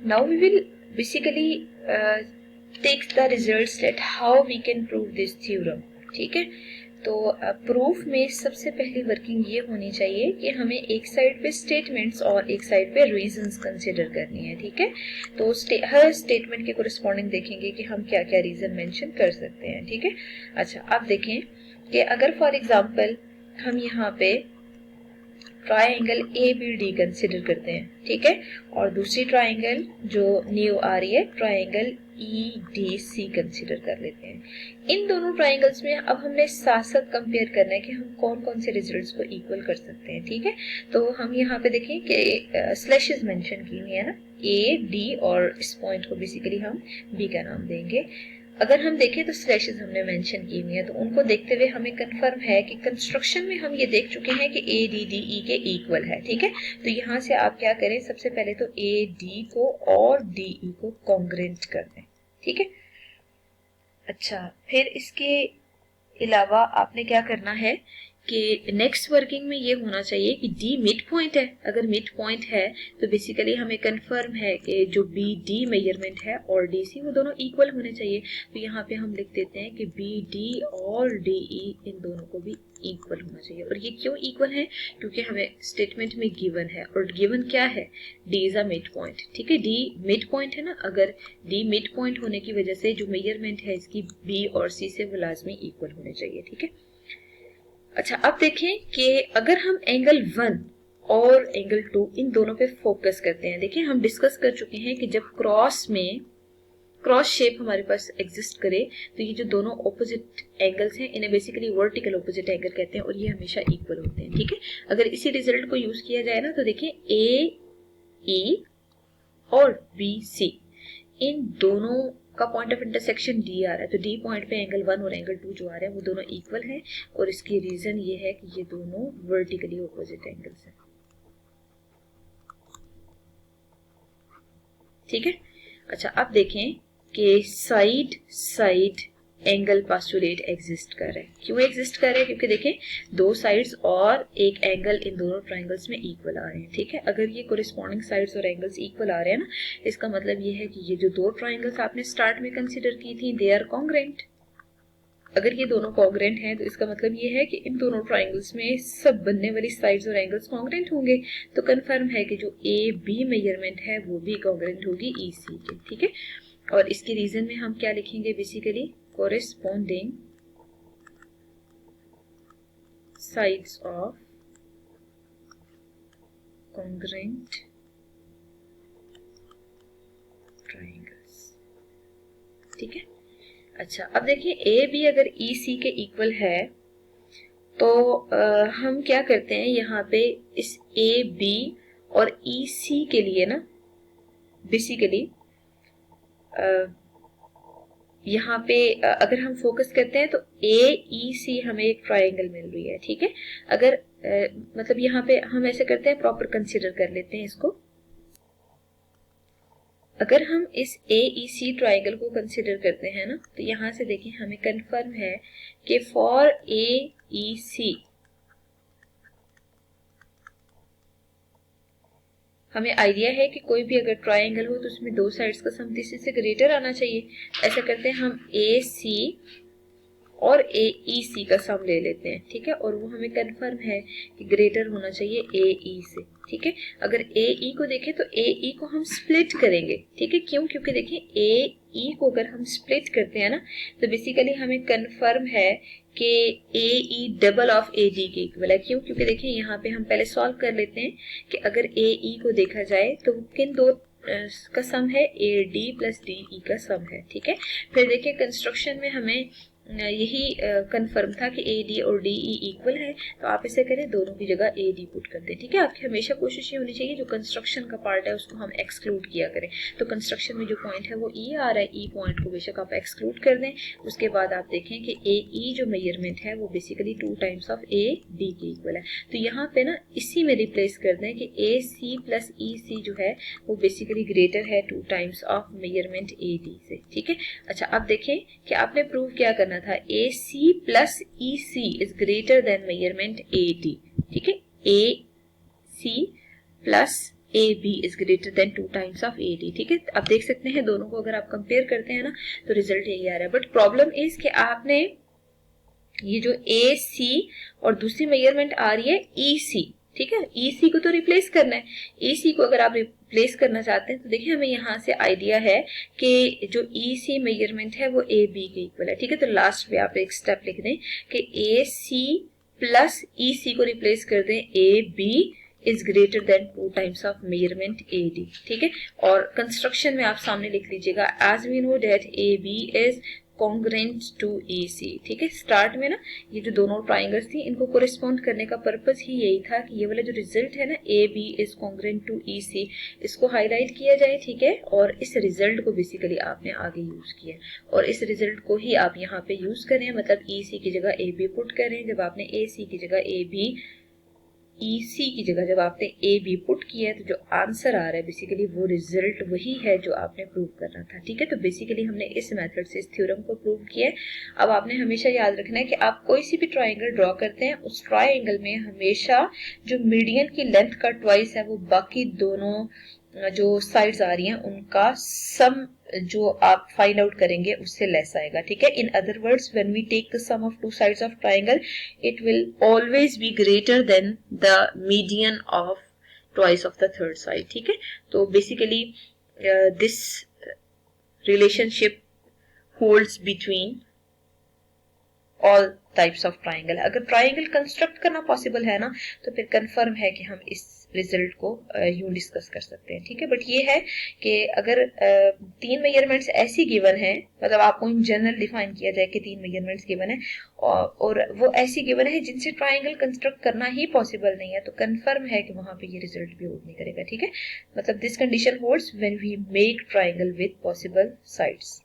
now we will basically take the results that how we can prove this theorem. ठीक है, तो proof में सबसे पहली वर्किंग ये होनी चाहिए कि हमें एक साइड पे स्टेटमेंट्स और एक साइड पे रीजंस कंसिडर करनी है. ठीक है, तो हर स्टेटमेंट के कोरिस्पॉन्डिंग देखेंगे कि हम क्या क्या रीजन मेंशन कर सकते हैं. ठीक है, अच्छा अब देखें कि अगर फॉर एग्जांपल हम यहाँ पे ट्राइंगल ABD कंसिडर करते हैं. ठीक है, और दूसरी ट्राइंगल जो न्यू आ रही है ट्राइंगल EDC कंसिडर कर लेते हैं. इन दोनों ट्राइंगल्स में अब हमने साथ साथ कंपेयर करना है कि हम कौन कौन से रिजल्ट्स को इक्वल कर सकते हैं. ठीक है, तो हम यहाँ पे देखें कि स्लैशेस मेंशन की हुई है ना, AD, और इस पॉइंट को बेसिकली हम B का नाम देंगे. अगर हम देखें तो स्लैशेस हमने मेंशन की हुई है, तो उनको देखते हुए हमें कंफर्म है कि कंस्ट्रक्शन में हम ये देख चुके हैं कि ADDE के इक्वल है. ठीक है, तो यहाँ से आप क्या करें, सबसे पहले तो AD को और DE को कॉन्ग्रेंट कर दें. ठीक है, अच्छा फिर इसके अलावा आपने क्या करना है कि नेक्स्ट वर्किंग में ये होना चाहिए कि D मिड पॉइंट है. अगर मिड पॉइंट है तो बेसिकली हमें कंफर्म है कि जो BD मेजरमेंट है और DC वो दोनों इक्वल होने चाहिए. तो यहाँ पे हम लिख देते हैं कि BD और DE इन दोनों को भी इक्वल होना चाहिए. और ये क्यों इक्वल है, क्योंकि हमें स्टेटमेंट में गिवन है, और गिवन क्या है, D is a mid point. ठीक है, D मिड पॉइंट है ना, अगर D मिड पॉइंट होने की वजह से जो मेजरमेंट है इसकी B और C से वो लाजमी इक्वल होने चाहिए. ठीक है, अच्छा अब देखें कि अगर हम एंगल 1 और एंगल 2 इन दोनों पे फोकस करते हैं. देखिए हम डिस्कस कर चुके हैं कि जब क्रॉस शेप हमारे पास एग्जिस्ट करे तो ये जो दोनों ऑपोजिट एंगल्स हैं इन्हें बेसिकली वर्टिकल ऑपोजिट एंगल कहते हैं और ये हमेशा इक्वल होते हैं. ठीक है, अगर इसी रिजल्ट को यूज किया जाए ना तो देखिए AE और BC इन दोनों का पॉइंट ऑफ इंटरसेक्शन D आ रहा है, तो D पॉइंट पे एंगल 1 और एंगल 2 जो आ रहे हैं वो दोनों इक्वल हैं. और इसकी रीजन ये है कि ये दोनों वर्टिकली ऑपोजिट एंगल्स हैं. ठीक है, अच्छा अब देखें कि साइड एंगल पास्टुलेट एग्जिस्ट कर रहा है. क्यों एग्जिस्ट कर रहा है, क्योंकि देखें दो साइड्स और एक एंगल इन दोनों ट्राइंगल्स में इक्वल आ रहे हैं. ठीक है, अगर ये कोरिस्पॉन्डिंग साइड्स और एंगल्स इक्वल आ रहे हैं ना, इसका मतलब ये है कि ये जो दो ट्राइंगल्स आपने स्टार्ट में कंसिडर की थी दे आर कॉन्ग्रेंट. अगर ये दोनों कॉन्ग्रेंट हैं तो इसका मतलब ये है कि इन दोनों ट्राइंगल्स में सब बनने वाली साइड्स और एंगल्स कॉन्ग्रेंट होंगे. तो कंफर्म है कि जो AB मेजरमेंट है वो भी कॉन्ग्रेंट होगी EC के. ठीक है, और इसके रीजन में हम क्या लिखेंगे, basically corresponding sides of congruent triangles. ठीक है, अच्छा अब देखिए AB अगर EC के इक्वल है तो हम क्या करते हैं यहाँ पे इस AB और EC के लिए ना बेसिकली यहाँ पे अगर हम फोकस करते हैं तो AEC हमें एक ट्राइंगल मिल रही है. ठीक है, अगर मतलब यहाँ पे हम ऐसे करते हैं, प्रॉपर कंसीडर कर लेते हैं इसको. अगर हम इस AEC ट्राइंगल को कंसीडर करते हैं ना तो यहाँ से देखिए हमें कंफर्म है कि फॉर AEC हमें आइडिया है कि कोई भी अगर ट्राइंगल हो तो उसमें दो साइड्स का सम तीसरे से ग्रेटर आना चाहिए. ऐसा करते हैं हम AC और AEC का सम ले लेते हैं. ठीक है, और वो हमें कंफर्म है कि ग्रेटर होना चाहिए AE से. ठीक है, अगर AE को देखें तो AE को हम स्प्लिट करेंगे. ठीक है, क्यों, क्योंकि देखिए AE को अगर हम स्प्लिट करते हैं ना तो बेसिकली हमें कंफर्म है कि AE डबल ऑफ AD के इक्वल है. क्यों, क्योंकि देखिए यहाँ पे हम पहले सॉल्व कर लेते हैं कि अगर AE को देखा जाए तो किन दो का सम है, AD प्लस DE का सम है. ठीक है, फिर देखिए कंस्ट्रक्शन में हमें यही कंफर्म था कि AD और DE इक्वल है, तो आप ऐसे करें दोनों की जगह AD पुट कर दें. ठीक है, आपकी हमेशा कोशिश ये होनी चाहिए जो कंस्ट्रक्शन का पार्ट है उसको हम एक्सक्लूड किया करें. तो कंस्ट्रक्शन में जो पॉइंट है वो E आ रहा है, E पॉइंट को बेशक आप एक्सक्लूड कर दें. उसके बाद आप देखें कि AE जो मेजरमेंट है वो बेसिकली 2 टाइम्स ऑफ AD के इक्वल है. तो यहाँ पे ना इसी में रिप्लेस कर दें कि AC प्लस EC जो है वो बेसिकली ग्रेटर है 2 टाइम्स ऑफ मेजरमेंट AD से. ठीक है, अच्छा अब देखें कि आपने प्रूव क्या करना था, AC plus EC is greater than measurement AD. ठीक है, AC plus A B is greater than 2 times of A D. ठीक है, आप देख सकते हैं दोनों को अगर आप कंपेयर करते हैं ना तो रिजल्ट यही आ रहा है। बट प्रॉब्लम इज कि आपने ये जो ए सी और दूसरी मेजरमेंट आ रही है ई सी, ठीक है, ई सी को तो रिप्लेस करना है। ई सी को अगर आप रिप्लेस करना चाहते हैं तो देखिए हमें यहाँ से आइडिया है कि जो ई सी मेजरमेंट है वो ए बी के इक्वल है। ठीक है, तो लास्ट पे आप एक स्टेप लिख दें कि ए सी प्लस ई सी को रिप्लेस कर दें A B is greater than 2 times of measurement A D. ठीक है, और कंस्ट्रक्शन में आप सामने लिख लीजिएगा as we know that A B is congruent to E C. ठीक है, स्टार्ट में ना ये जो दोनों ट्राइंगल्स थी इनको कोरिस्पॉन्ड करने का पर्पस ही यही था कि ये वाला जो रिजल्ट है ना A B is congruent to E C, इसको हाईलाइट किया जाए। ठीक है, और इस रिजल्ट को बेसिकली आपने आगे यूज किया और इस रिजल्ट को ही आप यहाँ पे यूज करें, मतलब ई सी की जगह ए बी पुट करें। जब आपने ए सी की जगह ए बी, ई सी की जगह जब आपने ए बी पुट किया है तो जो आंसर आ रहा है बेसिकली वो रिजल्ट वही है जो आपने प्रूव करना था। ठीक है, तो बेसिकली हमने इस मेथड से इस थ्योरम को प्रूव किया है। अब आपने हमेशा याद रखना है कि आप कोई सी भी ट्राइंगल ड्रॉ करते हैं उस ट्राइंगल में हमेशा जो मीडियन की लेंथ का ट्वाइस है वो बाकी दोनों जो साइड्स आ रही हैं उनका सम जो आप फाइंड आउट करेंगे उससे लेस आएगा। ठीक है, in other words when we take the sum of two sides of triangle it will always be greater than the median of twice of the third side. ठीक है, तो basically this relationship holds between all types of triangle. अगर triangle construct करना possible है ना तो फिर confirm है कि हम इस रिजल्ट को यूं डिस्कस कर सकते हैं। ठीक है, बट ये है कि अगर 3 मेजरमेंट्स ऐसी गिवन है, मतलब आपको इन जनरल डिफाइन किया जाए कि 3 मेजरमेंट्स गिवन है और वो ऐसी गिवन है जिनसे ट्राइंगल कंस्ट्रक्ट करना ही पॉसिबल नहीं है तो कंफर्म है कि वहां पे ये रिजल्ट भी होल्ड नहीं करेगा। ठीक है, मतलब this condition holds when we make triangle with possible sides.